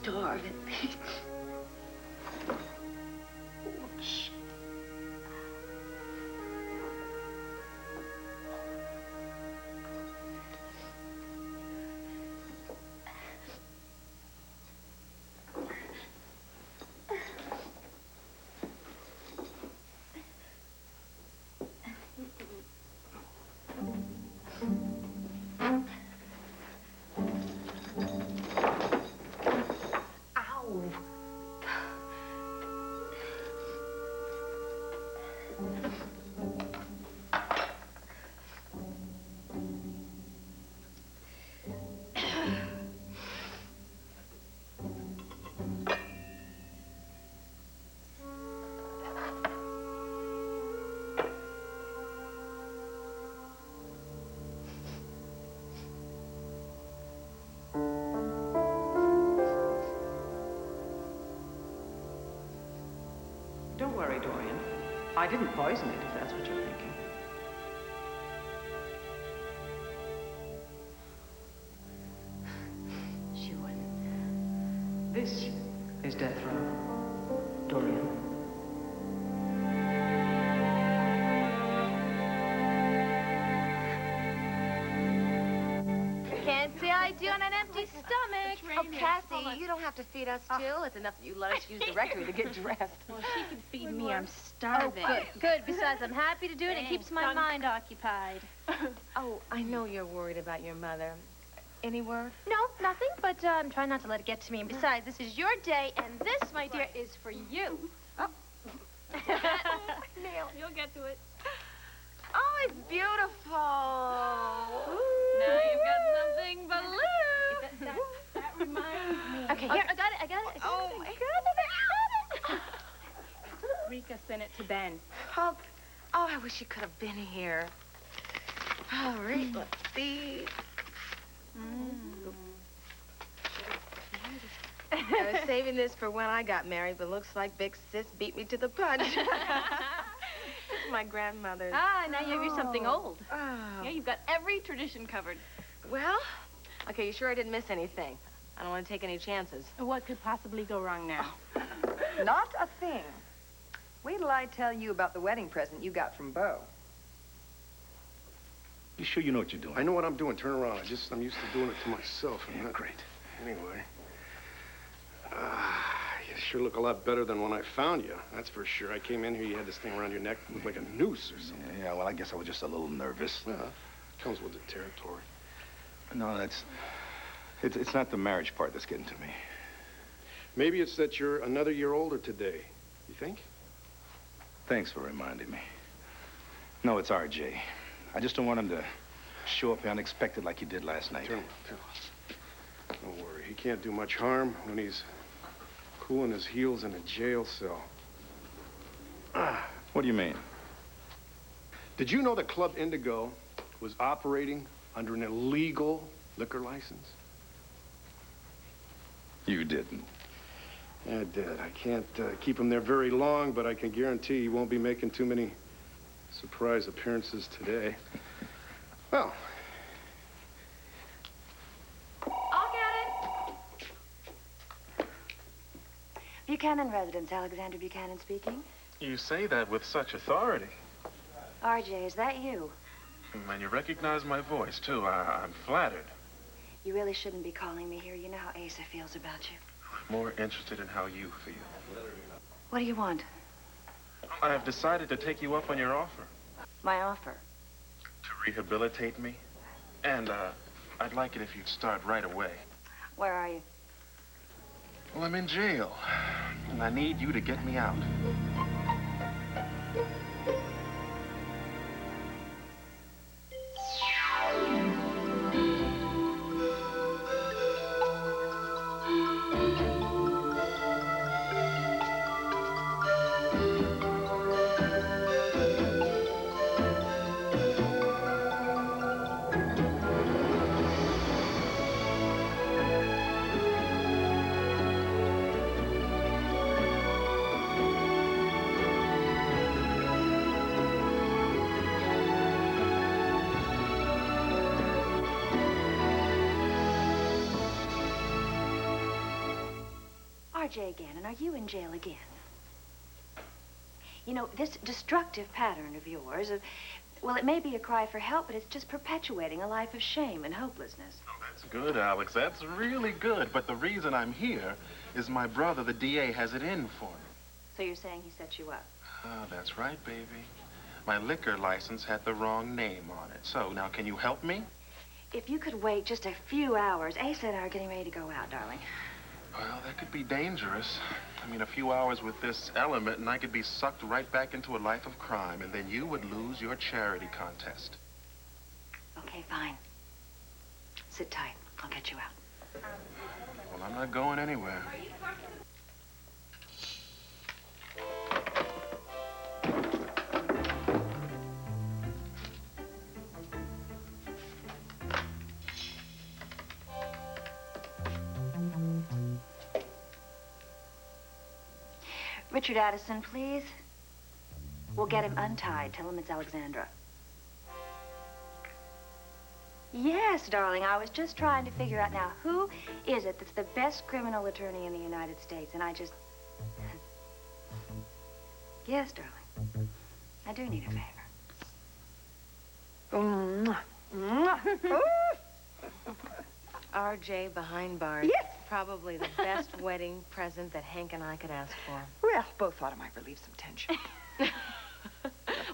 starving me. Don't worry, Dorian. I didn't poison it, if that's what you're thinking. She wouldn't. This is death row, Dorian. Can't say I do on an empty stomach. Oh, Cassie, you don't have to feed us, too. It's enough that you let us use the rectory to get dressed. Well, she can feed me. I'm starving. Oh, good. Besides, I'm happy to do it. It keeps my mind occupied. Oh, I know you're worried about your mother. Any word? No, nothing, but I'm trying not to let it get to me. And besides, this is your day, and this, my dear, is for you. Oh. Neil, you'll get to it. Oh, it's beautiful. Now you've got something blue. That reminds me. Okay, here, I got it. Oh, my God. Rika sent it to Ben. Oh, I wish you could have been here. All right, let's see. I was saving this for when I got married, but looks like Big Sis beat me to the punch. It's my grandmother's. Ah, now you have your something old. Oh. Yeah, you've got every tradition covered. Well, okay, you sure I didn't miss anything? I don't want to take any chances. What could possibly go wrong now? Not a thing. Wait till I tell you about the wedding present you got from Beau. You sure you know what you're doing? I know what I'm doing. Turn around. I'm used to doing it to myself. Yeah, great. Anyway. You sure look a lot better than when I found you. That's for sure. I came in here, you had this thing around your neck. It looked like a noose or something. Yeah, well, I guess I was just a little nervous. Yeah, comes with the territory. No, it's not the marriage part that's getting to me. Maybe it's that you're another year older today. You think? Thanks for reminding me. No, it's RJ. I just don't want him to show up unexpected like he did last night. Turn. Don't worry. He can't do much harm when he's cooling his heels in a jail cell. What do you mean? Did you know that Club Indigo was operating under an illegal liquor license? You didn't. Yeah, I did. I can't keep him there very long, but I can guarantee he won't be making too many surprise appearances today. Well. I'll get it. Buchanan residence, Alexander Buchanan speaking. You say that with such authority. RJ, is that you? And you recognize my voice, too. I'm flattered. You really shouldn't be calling me here. You know how Asa feels about you. I'm more interested in how you feel. What do you want? I have decided to take you up on your offer. My offer? To rehabilitate me. And, I'd like it if you'd start right away. Where are you? Well, I'm in jail. And I need you to get me out. RJ again, and are you in jail again? You know, this destructive pattern of yours, well, it may be a cry for help, but it's just perpetuating a life of shame and hopelessness. Oh, that's good, Alex. That's really good. But the reason I'm here is my brother, the DA, has it in for me. So you're saying he set you up? Oh, that's right, baby. My liquor license had the wrong name on it. So, now, can you help me? If you could wait just a few hours. Ace and I are getting ready to go out, darling. Well, that could be dangerous. I mean, a few hours with this element, and I could be sucked right back into a life of crime, and then you would lose your charity contest. Okay, fine. Sit tight. I'll get you out. Well, I'm not going anywhere. Richard Addison, please. We'll get him untied. Tell him it's Alexandra. Yes, darling. I was just trying to figure out now, who is it that's the best criminal attorney in the United States? And I just... Yes, darling. I do need a favor. RJ behind bars. Yes. Probably the best wedding present that Hank and I could ask for. Well, both thought it might relieve some tension.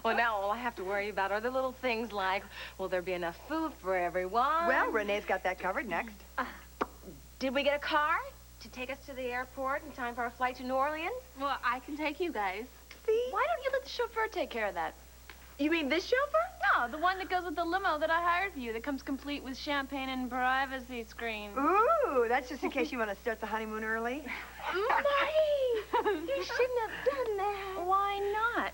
Well, now all I have to worry about are the little things like, will there be enough food for everyone? Well, Renee's got that covered. Next. Did we get a car to take us to the airport in time for our flight to New Orleans? Well, I can take you guys. See? Why don't you let the chauffeur take care of that? You mean this chauffeur? No, the one that goes with the limo that I hired for you, that comes complete with champagne and privacy screen. Ooh, that's just in case you want to start the honeymoon early. Marty! You shouldn't have done that. Why not?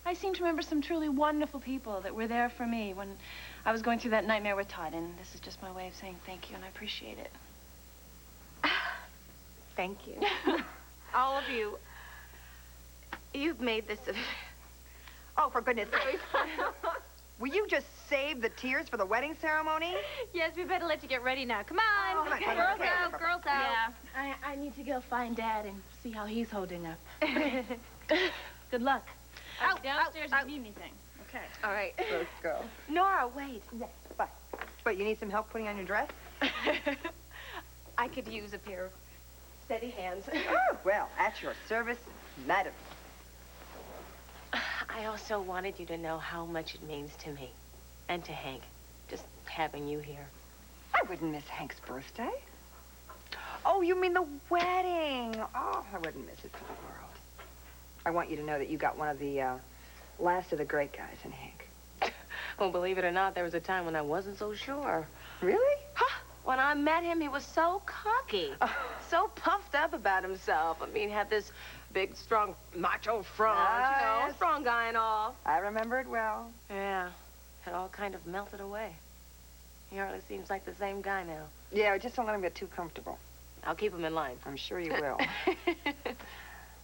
I seem to remember some truly wonderful people that were there for me when I was going through that nightmare with Todd, and this is just my way of saying thank you, and I appreciate it. Thank you. All of you. You've made this a... Oh, for goodness sake. Will you just save the tears for the wedding ceremony? Yes, we better let you get ready now. Come on. Come on, Okay. come on, Girls okay. out, girls out. Yeah, I need to go find Dad and see how he's holding up. Good luck. I'll be downstairs if you need anything. Okay. All right. Let's go. Nora, wait. Yes, but you need some help putting on your dress? I could use a pair of steady hands. Oh, well, at your service, madam. I also wanted you to know how much it means to me and to Hank, just having you here. I wouldn't miss Hank's birthday. Oh, you mean the wedding? Oh, I wouldn't miss it for the world. I want you to know that you got one of the last of the great guys in Hank. Well, believe it or not, there was a time when I wasn't so sure. Really? Huh? When I met him, he was so cocky, so puffed up about himself. I mean, had this big, strong, macho front, Yes. strong guy and all. I remember it well. Yeah, it all kind of melted away. He hardly seems like the same guy now. Yeah, just don't let him get too comfortable. I'll keep him in line. I'm sure you will.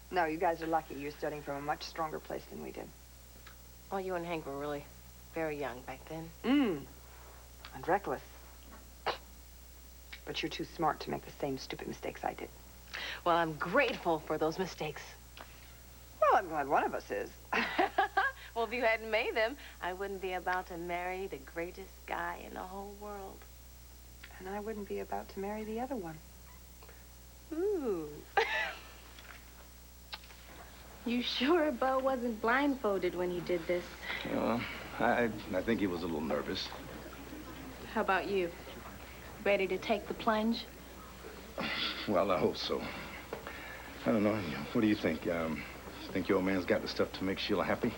No, you guys are lucky. You're studying from a much stronger place than we did. Well, you and Hank were really very young back then. And reckless. But you're too smart to make the same stupid mistakes I did. Well, I'm grateful for those mistakes. Well, I'm glad one of us is. Well, if you hadn't made them, I wouldn't be about to marry the greatest guy in the whole world. And I wouldn't be about to marry the other one. Ooh. You sure Bo wasn't blindfolded when he did this? Well, I think he was a little nervous. How about you? Ready to take the plunge? Well, I hope so. I don't know. What do you think? Think your old man's got the stuff to make Sheila happy?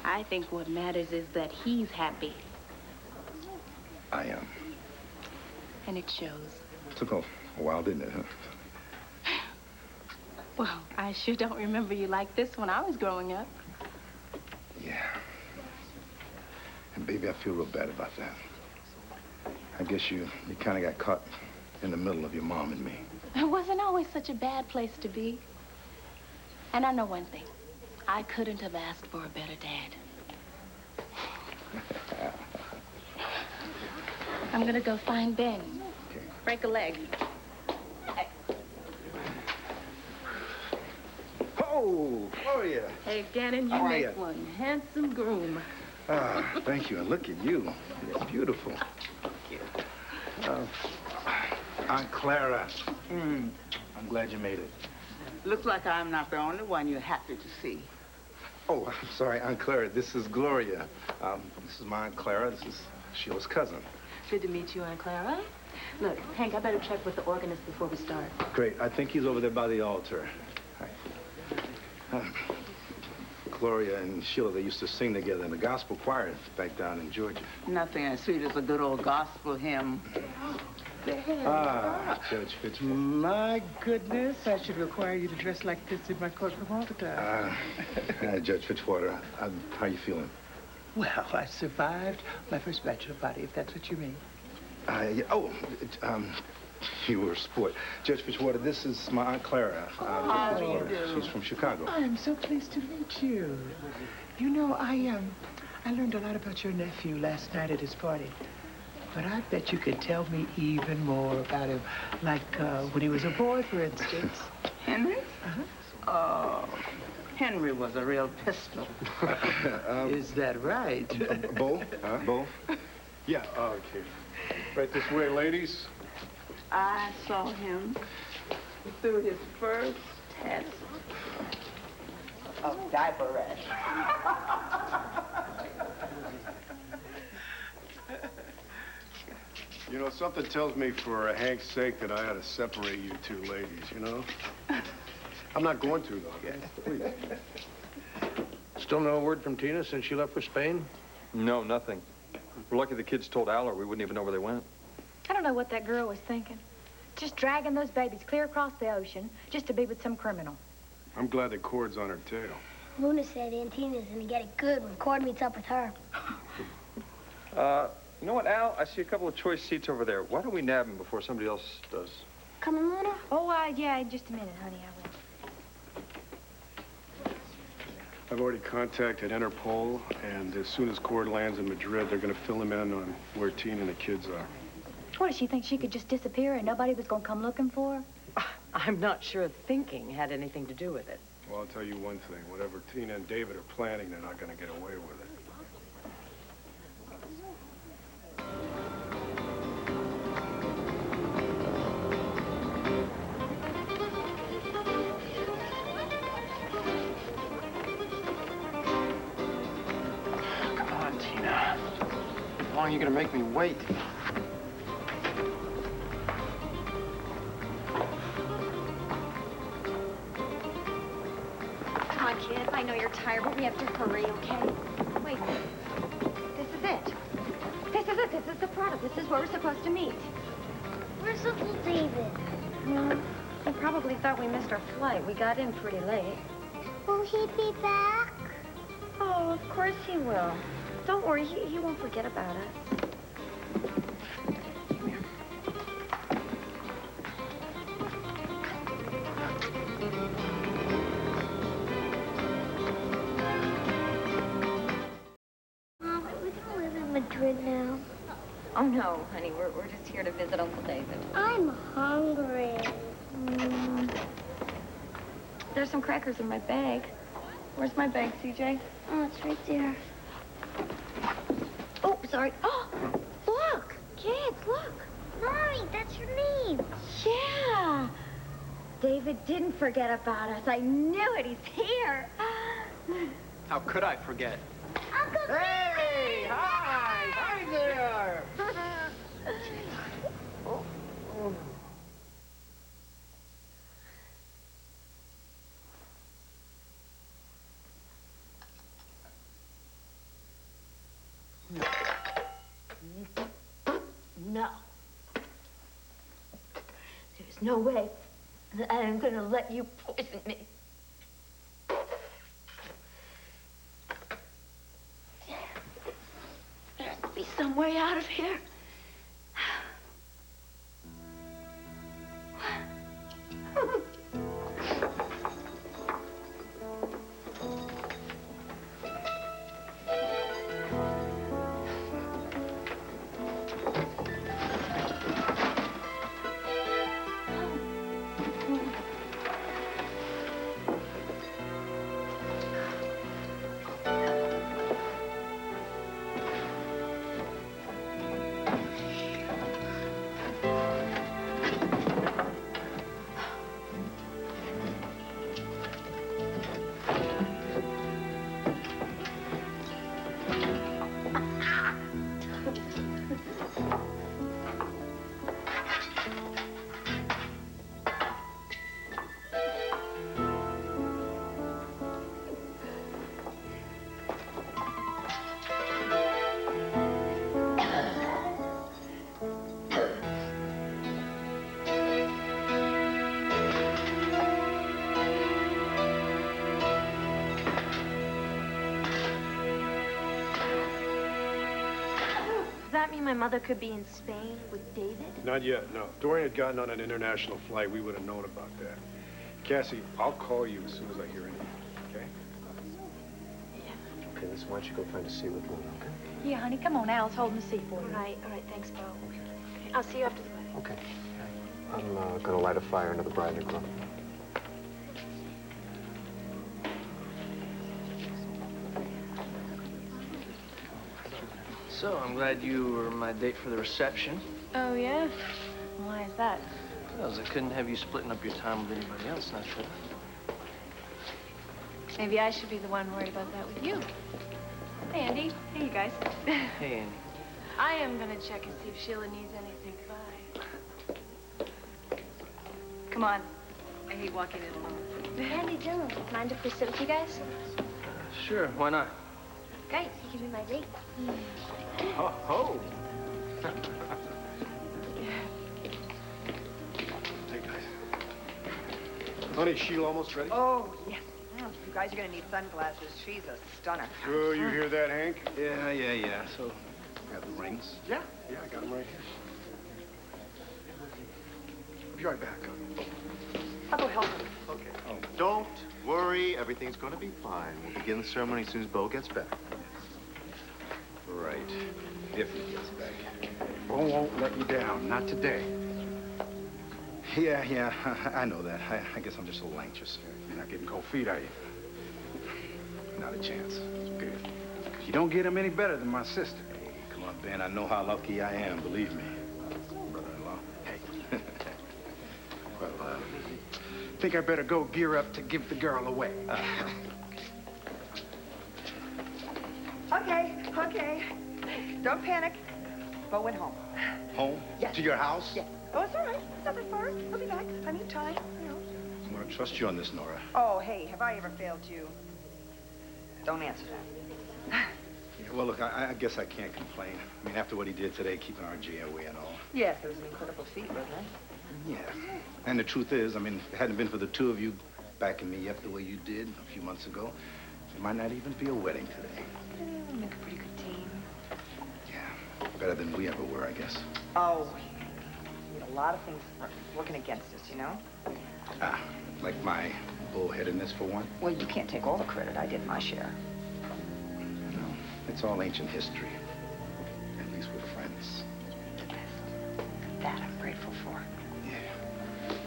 I think what matters is that he's happy. I am. And it shows. Took a while, didn't it, huh? Well, I sure don't remember you like this when I was growing up. Yeah. And baby, I feel real bad about that. I guess you kind of got caught in the middle of your mom and me. It wasn't always such a bad place to be. And I know one thing. I couldn't have asked for a better dad. I'm gonna go find Ben. Okay. Break a leg. Gloria. Hey, Gannon, you How are make ya? one handsome groom. Ah, thank you. And look at you. You're beautiful. Aunt Clara. I'm glad you made it. Looks like I'm not the only one you're happy to see. Oh, I'm sorry, Aunt Clara. This is Gloria. This is my Aunt Clara. This is Sheila's cousin. Good to meet you, Aunt Clara. Look, Hank, I better check with the organist before we start. Great. I think he's over there by the altar. Hi. Gloria and Sheila, they used to sing together in the gospel choir back down in Georgia. Nothing as sweet as a good old gospel hymn. Ah, Judge Fitzgerald. My goodness, I should require you to dress like this in my courtroom all the time. Judge Fitzwater, how you feeling? Well, I survived my first bachelor party, if that's what you mean. You were a sport. Judge Fitzwater, this is my Aunt Clara. How do you do? She's from Chicago. I'm so pleased to meet you. You know, I learned a lot about your nephew last night at his party. But I bet you could tell me even more about him, like when he was a boy, for instance. Henry? Oh, Henry was a real pistol. Is that right? Both? Both? Yeah, okay. Right this way, ladies. I saw him through his first test of diaper rash. You know, something tells me for Hank's sake that I ought to separate you two ladies, you know? I'm not going to, though. Yes, please. Still no word from Tina since she left for Spain? No, nothing. We're lucky the kids told Al or we wouldn't even know where they went. I don't know what that girl was thinking. Just dragging those babies clear across the ocean just to be with some criminal. I'm glad the cord's on her tail. Luna said Aunt Tina's gonna get it good when Cord meets up with her. You know what, Al? I see a couple of choice seats over there. Why don't we nab them before somebody else does? Coming, Luna? Oh, yeah, just a minute, honey, I will. I've already contacted Interpol, and as soon as Cord lands in Madrid, they're gonna fill him in on where Tina and the kids are. What, does she think she could just disappear and nobody was gonna come looking for her? I'm not sure thinking had anything to do with it. Well, I'll tell you one thing. Whatever Tina and David are planning, they're not gonna get away with it. Come on, Tina. How long are you gonna make me wait? Come on, kids. I know you're tired, but we have to hurry, okay? Wait. This is it. This is it. This is the product. This is where we're supposed to meet. Where's Uncle David? He probably thought we missed our flight. We got in pretty late. Will he be back? Oh, of course he will. Don't worry. He won't forget about us. Mom, are we gonna live in Madrid now? Oh, no, honey. We're just here to visit Uncle David. I'm hungry. There's some crackers in my bag. Where's my bag, CJ? Oh, it's right there. Oh, sorry. Oh, look. Kids, look. Mommy, that's your name. Yeah. David didn't forget about us. I knew it. He's here. How could I forget? Uncle Hey! Hi! Hi there! No. There's no way that I am going to let you poison me. There has to be some way out of here. Does that mean my mother could be in Spain with David? Not yet, no. If Dorian had gotten on an international flight, we would have known about that. Cassie, I'll call you as soon as I hear anything, okay? Okay, listen, why don't you go find a seat with me, okay? Yeah, honey, come on. Al's holding the seat for you. All right, thanks, Bo. Okay. I'll see you after the wedding. Okay. I'm gonna light a fire under the bride and groom. So, I'm glad you were my date for the reception. Oh, yeah? Why is that? Because I couldn't have you splitting up your time with anybody else, naturally. Maybe I should be the one worried about that with you. Hey, Andy. Hey, you guys. Hey, Andy. I am gonna check and see if Sheila needs anything. Bye. Come on. I hate walking in alone. Andy, Dylan, mind if we sit with you guys? Sure, why not? Great, you can be my date. Oh, ho! Hey, guys. Honey, Sheila almost ready? Oh, yes. Oh, you guys are gonna need sunglasses. She's a stunner. Oh, you hear that, Hank? Yeah. So, got the rings? Yeah, I got them right here. I'll be right back. I'll go help him. Okay. Oh, don't worry. Everything's going to be fine. We'll begin the ceremony as soon as Bo gets back. Right. If he gets back. Bo won't let you down. Not today. Yeah, I know that. I guess I'm just a little anxious. You're not getting cold feet, are you? Not a chance. Good. You don't get him any better than my sister. Hey, come on, Ben. I know how lucky I am, believe me. Brother-in-law. Hey. Well, I think I better go gear up to give the girl away. Okay. Don't panic. Bo went home. Home? Yes. To your house? Yes. Oh, it's all right. It's not that far. I'll be back. Plenty of time, you know. I'm gonna trust you on this, Nora. Oh, hey, have I ever failed you? Don't answer that. Yeah, well, look, I guess I can't complain. I mean, after what he did today, keeping RJ away and all. Yes, it was an incredible feat, wasn't it? Yeah. And the truth is, I mean, if it hadn't been for the two of you backing me up the way you did a few months ago, there might not even be a wedding today. We make a pretty good team. Yeah. Better than we ever were, I guess. Oh, we had a lot of things working against us, you know? Like my bullheadedness, for one. Well, you can't take all the credit. I did my share. No, it's all ancient history. At least we're friends. That I'm grateful for. Yeah.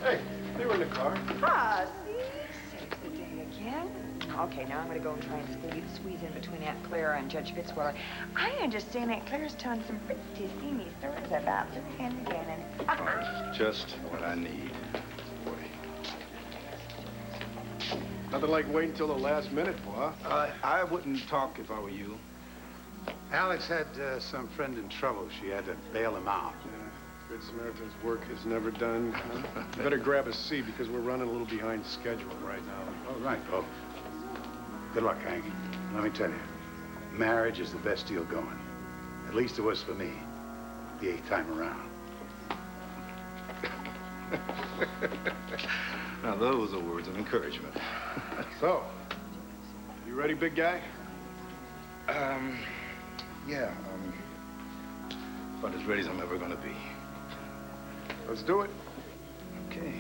Hey, they were in the car. Ah, see? Saves the day again. Okay, now I'm going to go and try and squeeze in between Aunt Clara and Judge Fitzwater. I understand Aunt Clara's telling some pretty steamy stories about Lou Hennigan and... Just what I need. Boy. Nothing like waiting till the last minute, boy. I wouldn't talk if I were you. Alex had some friend in trouble. She had to bail him out. Good Samaritan's work is never done. You better grab a seat because we're running a little behind schedule right now. All right, Bo. Good luck, Hank. Let me tell you, marriage is the best deal going. At least it was for me, the 8th time around. Now, those are words of encouragement. So, you ready, big guy? Yeah, about as ready as I'm ever gonna be. Let's do it. Okay.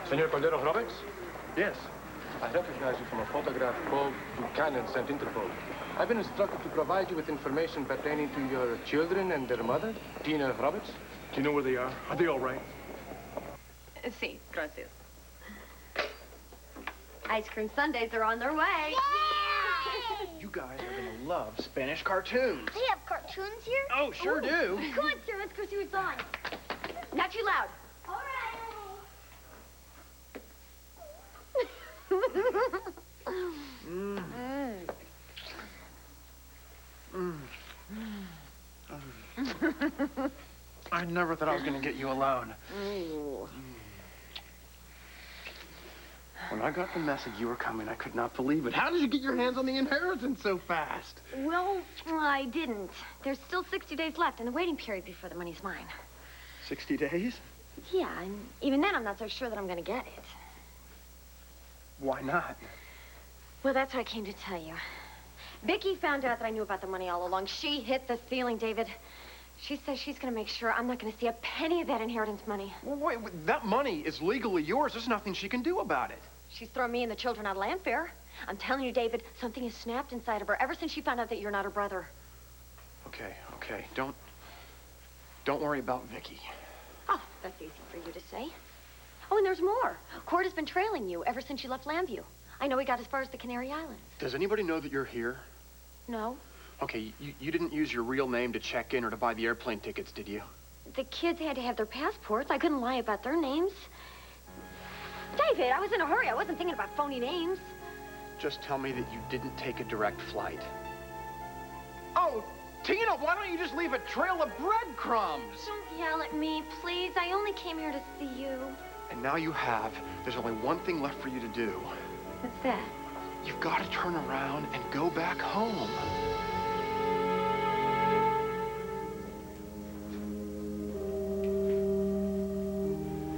Senor Cordero Roberts? Yes. I recognize you from a photograph Bo Buchanan sent Interpol. I've been instructed to provide you with information pertaining to your children and their mother, Tina Roberts. Do you know where they are? Are they all right? Sí, gracias. Ice cream sundaes are on their way. You guys are gonna love Spanish cartoons. They have cartoons here? Oh, sure do. Come on, sir. Let's go see what's on. Not too loud. All right. I never thought I was going to get you alone. Ooh. When I got the message you were coming, I could not believe it. How did you get your hands on the inheritance so fast? Well, I didn't. There's still 60 days left in the waiting period before the money's mine. 60 days? Yeah, and even then I'm not so sure that I'm going to get it. Why not? Well, that's what I came to tell you. Vicky found out that I knew about the money all along. She hit the ceiling, David. She says she's going to make sure I'm not going to see a penny of that inheritance money. Well, wait, that money is legally yours. There's nothing she can do about it. She's thrown me and the children out of land fair. I'm telling you, David, something has snapped inside of her ever since she found out that you're not her brother. Okay, okay. Don't worry about Vicky. Oh, that's easy for you to say. Oh, and there's more. Cord has been trailing you ever since you left Lambview. I know he got as far as the Canary Islands. Does anybody know that you're here? No. Okay, you didn't use your real name to check in or to buy the airplane tickets, did you? The kids had to have their passports. I couldn't lie about their names. David, I was in a hurry. I wasn't thinking about phony names. Just tell me that you didn't take a direct flight. Oh, Tina, why don't you just leave a trail of breadcrumbs? Don't yell at me, please. I only came here to see you. And now you have. There's only one thing left for you to do. What's that? You've got to turn around and go back home.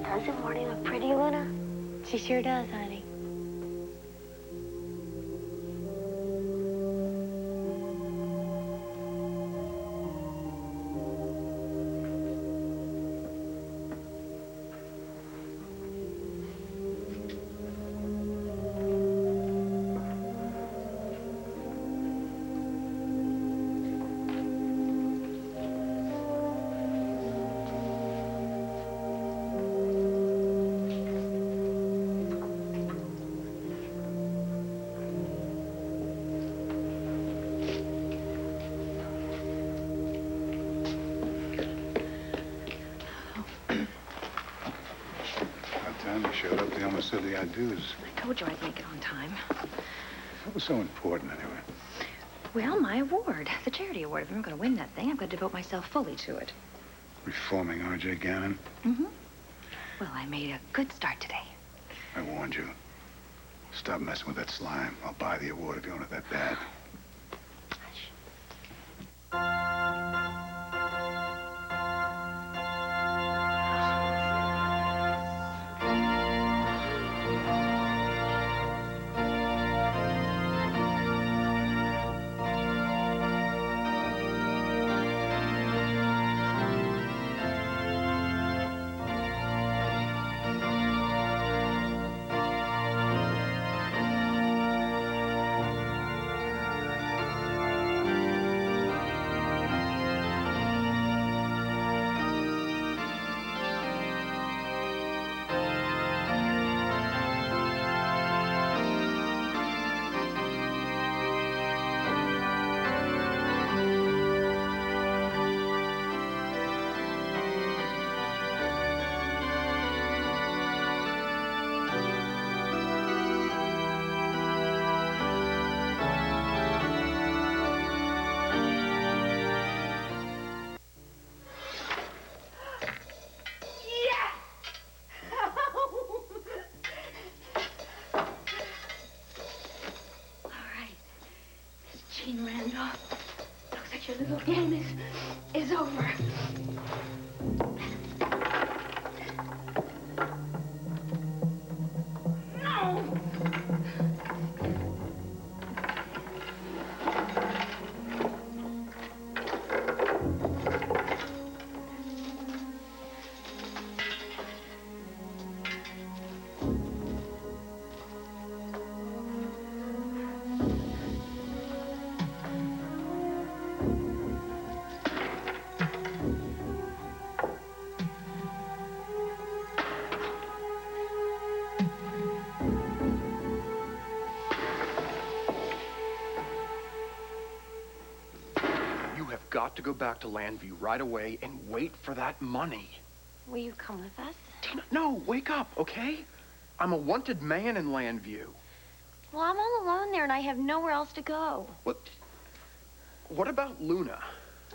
Doesn't Morty look pretty, Luna? She sure does, honey. Showed up, they almost said the I-dos. I told you I'd make it on time. What was so important, anyway? Well, my award, the charity award. If I'm going to win that thing, I've got to devote myself fully to it. Reforming R.J. Gannon? Mm-hmm. Well, I made a good start today. I warned you. Stop messing with that slime. I'll buy the award if you want it that bad. Looks like your little game is over. No! Got to go back to Landview right away and wait for that money. Will you come with us? Tina, no, wake up, okay? I'm a wanted man in Landview. Well, I'm all alone there, and I have nowhere else to go. What about Luna?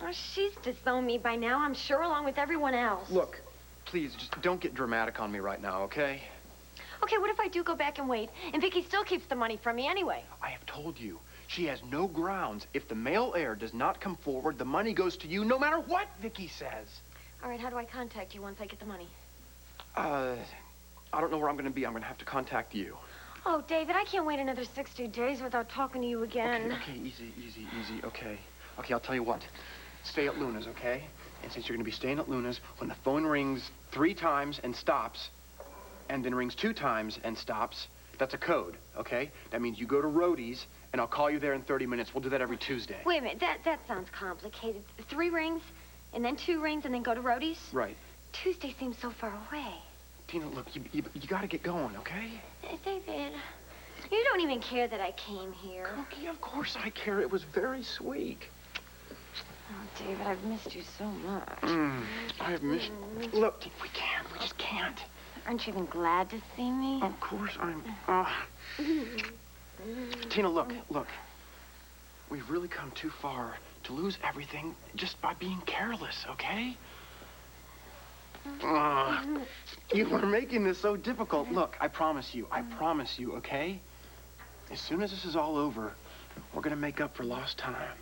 Oh, she's disowned me by now, I'm sure, along with everyone else. Look, please, just don't get dramatic on me right now, okay? Okay, what if I do go back and wait, and Vicky still keeps the money from me anyway? I have told you, she has no grounds. If the male heir does not come forward, the money goes to you no matter what Vicky says. All right, how do I contact you once I get the money? I don't know where I'm gonna be. I'm gonna have to contact you. Oh, David, I can't wait another 60 days without talking to you again. Okay, easy, okay. Okay, I'll tell you what. Stay at Luna's, okay? And since you're gonna be staying at Luna's, when the phone rings 3 times and stops, and then rings 2 times and stops, that's a code, okay? That means you go to Rhodey's, and I'll call you there in 30 minutes. We'll do that every Tuesday. Wait a minute, that sounds complicated. 3 rings, and then 2 rings, and then go to Rhodey's? Right. Tuesday seems so far away. Tina, look, you gotta get going, okay? David, you don't even care that I came here. Cookie, of course I care. It was very sweet. Oh, David, I've missed you so much. I've missed... Look, we just can't. Aren't you even glad to see me? Of course I'm... Tina, look. We've really come too far to lose everything just by being careless, okay? You are making this so difficult. Look, I promise you, okay? As soon as this is all over, we're gonna make up for lost time.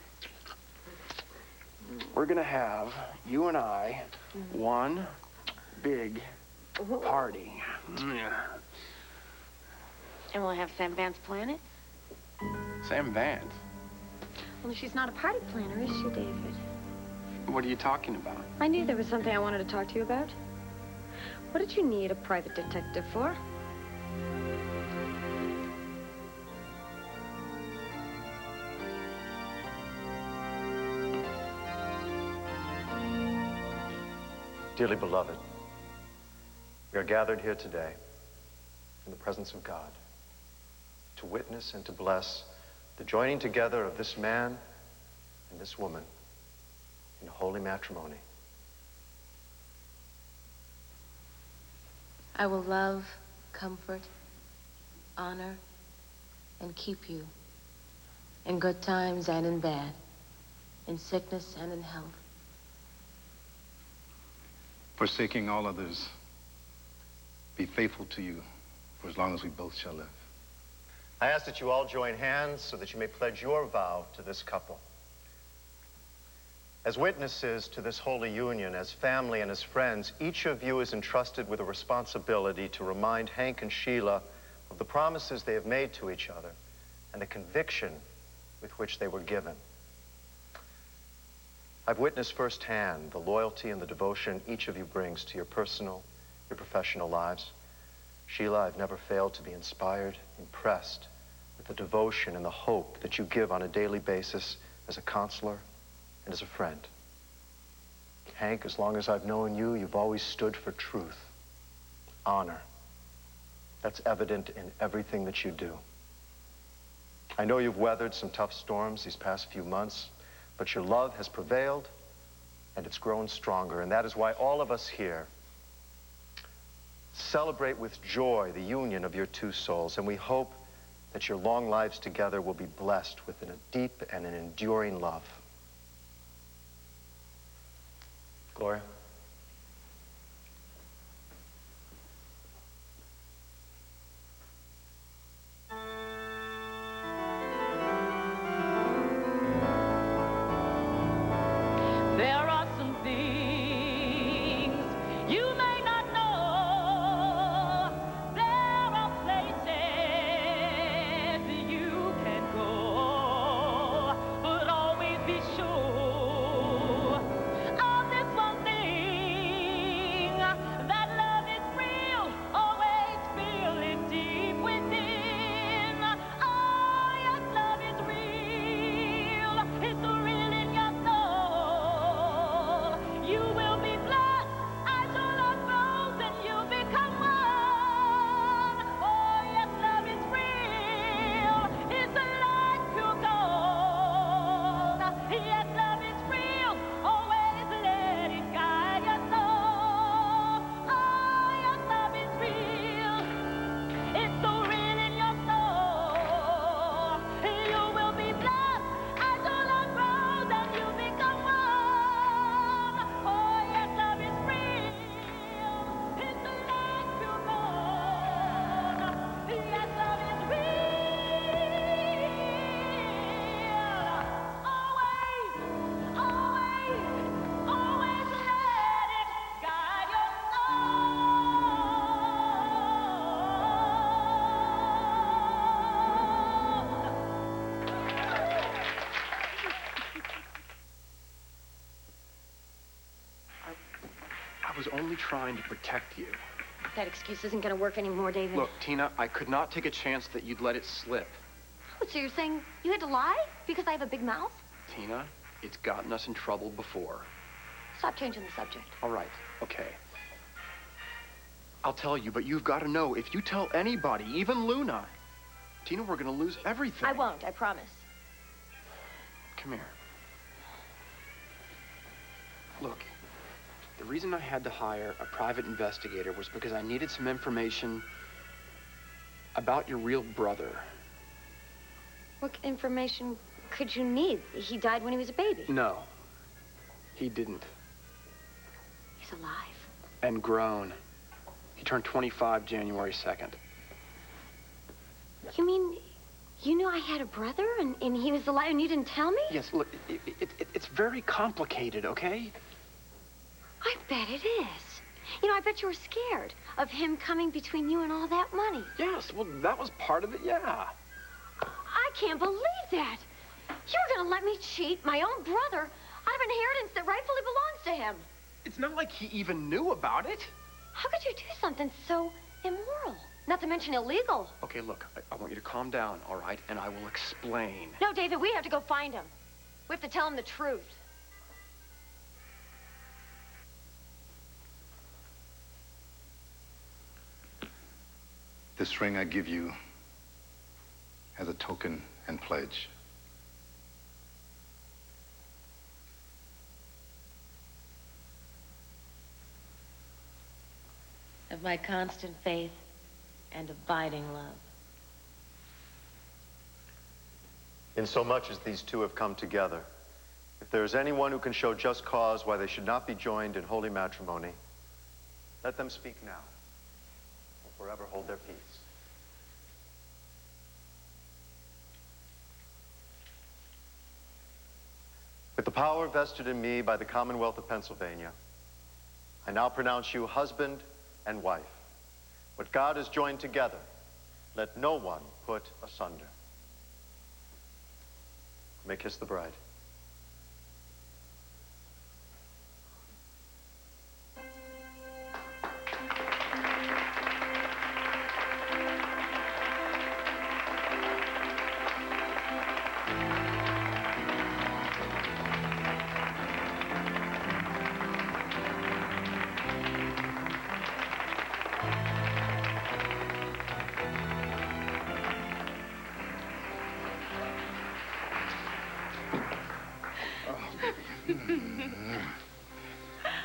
We're gonna have, you and I, one big party. And we'll have Sam Vance plan it? Sam Vance? Well, she's not a party planner, is she, David? What are you talking about? I knew there was something I wanted to talk to you about. What did you need a private detective for? Dearly beloved, we are gathered here today in the presence of God to witness and to bless the joining together of this man and this woman in holy matrimony. I will love, comfort, honor, and keep you in good times and in bad, in sickness and in health. Forsaking all others, be faithful to you for as long as we both shall live. I ask that you all join hands so that you may pledge your vow to this couple. As witnesses to this holy union, as family and as friends, each of you is entrusted with a responsibility to remind Hank and Sheila of the promises they have made to each other and the conviction with which they were given. I've witnessed firsthand the loyalty and the devotion each of you brings to your personal, your professional lives. Sheila, I've never failed to be inspired, impressed with the devotion and the hope that you give on a daily basis as a counselor and as a friend. Hank, as long as I've known you, you've always stood for truth, honor. That's evident in everything that you do. I know you've weathered some tough storms these past few months, but your love has prevailed, and it's grown stronger, and that is why all of us here celebrate with joy the union of your 2 souls, and we hope that your long lives together will be blessed with a deep and an enduring love. Gloria? There are some things you may not know. There are places you can go, but always be sure of this one thing. only trying to protect you. That excuse isn't gonna work anymore, David. Look, Tina, I could not take a chance that you'd let it slip. Oh, so you're saying you had to lie because I have a big mouth? Tina, it's gotten us in trouble before. Stop changing the subject. All right, okay. I'll tell you, but you've got to know, if you tell anybody, even Luna, Tina, we're gonna lose everything. I won't, I promise. Come here. Look, the reason I had to hire a private investigator was because I needed some information about your real brother. What information could you need? He died when he was a baby. No, he didn't. He's alive. And grown. He turned 25 January 2nd. You mean you knew I had a brother and he was alive and you didn't tell me? Yes, look, it's very complicated, okay? I bet it is. You know, I bet you were scared of him coming between you and all that money. Yes, well, that was part of it, yeah. I can't believe that. You're gonna let me cheat my own brother out of inheritance that rightfully belongs to him. It's not like he even knew about it. How could you do something so immoral? Not to mention illegal. Okay, look, I want you to calm down, all right? And I will explain. No, David, we have to go find him. We have to tell him the truth. This ring I give you as a token and pledge. Of my constant faith and abiding love. Insomuch as these two have come together, if there is anyone who can show just cause why they should not be joined in holy matrimony, let them speak now, or forever hold their peace. With the power vested in me by the Commonwealth of Pennsylvania, I now pronounce you husband and wife. What God has joined together, let no one put asunder. You may kiss the bride.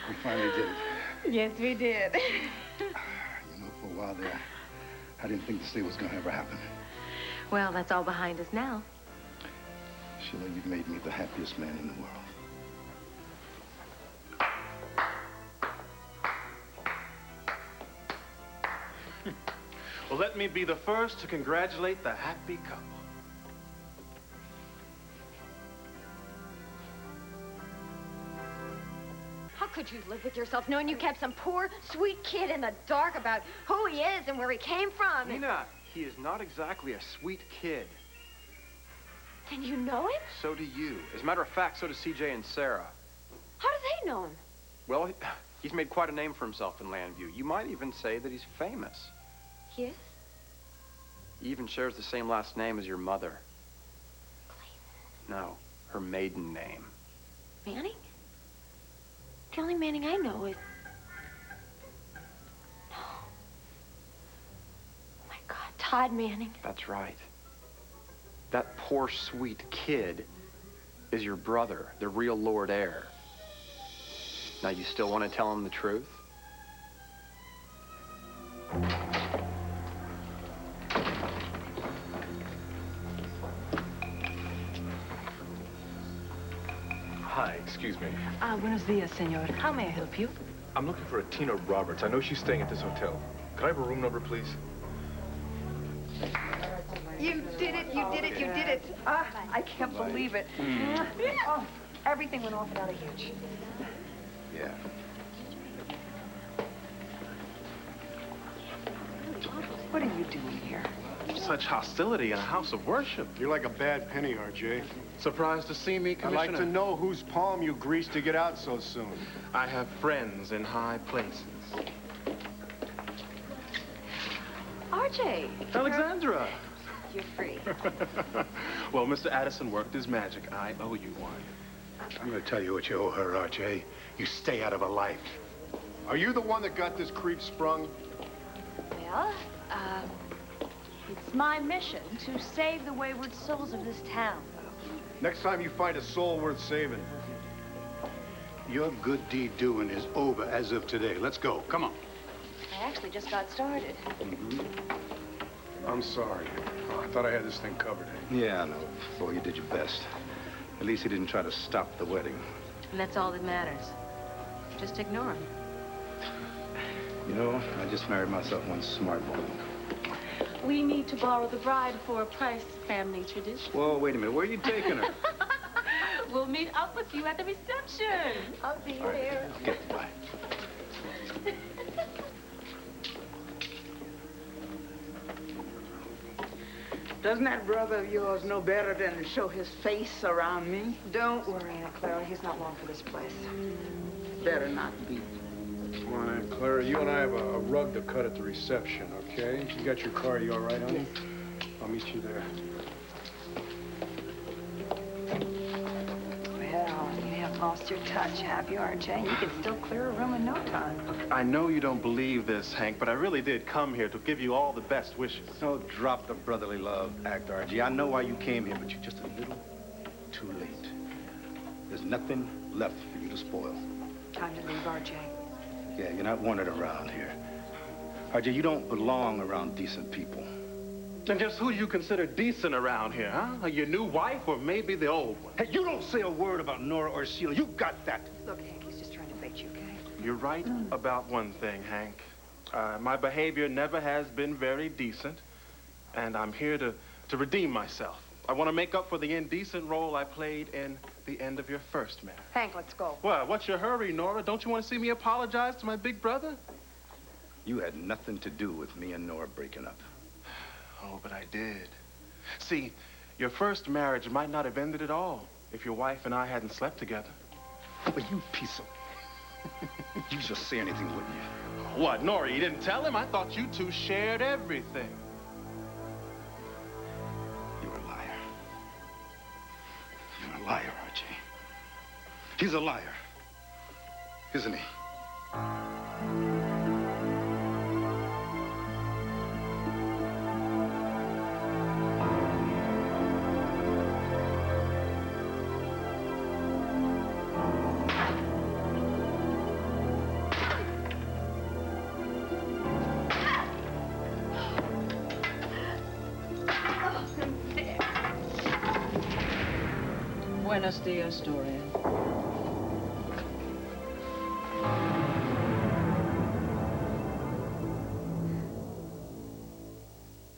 We finally did it. Yes, we did. You know, for a while there, I didn't think this day was going to ever happen. Well, that's all behind us now. Sheila, you've made me the happiest man in the world. Well, let me be the first to congratulate the happy couple. How could you live with yourself knowing you kept some poor, sweet kid in the dark about who he is and where he came from? Nina, he is not exactly a sweet kid. Then you know him? So do you. As a matter of fact, so do CJ and Sarah. How do they know him? Well, he's made quite a name for himself in Landview. You might even say that he's famous. He is? He even shares the same last name as your mother. No, her maiden name. Manning? The only Manning I know is... No. Oh, my God, Todd Manning. That's right. That poor, sweet kid is your brother, the real Lord Heir. Now, you still want to tell him the truth? Hi, excuse me. Buenos dias, senor. How may I help you? I'm looking for a Tina Roberts. I know she's staying at this hotel. Could I have a room number, please? You did it, you did it, you did it. I can't believe it. Oh, everything went off without a hitch. Yeah. What are you doing here? Such hostility in a house of worship. You're like a bad penny, RJ. Surprised to see me, I'd Commissioner? like to know whose palm you greased to get out so soon. I have friends in high places. Archie. Alexandra. You're free. Well, Mr. Addison worked his magic. I owe you one. I'm going to tell you what you owe her, Archie. You stay out of her life. Are you the one that got this creep sprung? Well, it's my mission to save the wayward souls of this town. Next time you find a soul worth saving. Your good deed doing is over as of today. Let's go. Come on. I actually just got started. I'm sorry. Oh, I thought I had this thing covered. Yeah, I know. Boy, you did your best. At least he didn't try to stop the wedding. And that's all that matters. Just ignore him. You know, I just married myself one smart woman. We need to borrow the bride for a Price family tradition. Whoa, wait a minute. Where are you taking her? We'll meet up with you at the reception. I'll be there. Okay, bye. Doesn't that brother of yours know better than to show his face around me? Don't worry, Aunt Clara. He's not long for this place. Better not be. Come on, Aunt Clara. You and I have a rug to cut at the reception, okay? You got your car. You all right, honey? Yes. I'll meet you there. Well, you haven't lost your touch, have you, Archie? You can still clear a room in no time. I know you don't believe this, Hank, but I really did come here to give you all the best wishes. Oh, drop the brotherly love act, Archie. I know why you came here, but you're just a little too late. There's nothing left for you to spoil. Time to leave, Archie. Yeah, you're not wanted around here. Archie, you don't belong around decent people. And just who do you consider decent around here, huh? Your new wife or maybe the old one? Hey, you don't say a word about Nora or Sheila. You got that. Look, Hank, he's just trying to bait you, okay? You're right about one thing, Hank. My behavior never has been very decent, and I'm here to redeem myself. I want to make up for the indecent role I played in the end of your first marriage. Hank, let's go. Well, what's your hurry, Nora? Don't you want to see me apologize to my big brother? You had nothing to do with me and Nora breaking up. Oh, but I did. See, your first marriage might not have ended at all if your wife and I hadn't slept together. But you piece of... You just say anything, wouldn't you? What, Nora, you didn't tell him? I thought you two shared everything. You're a liar. You're a liar, Archie. He's a liar, isn't he? Buenos dias, Dorian.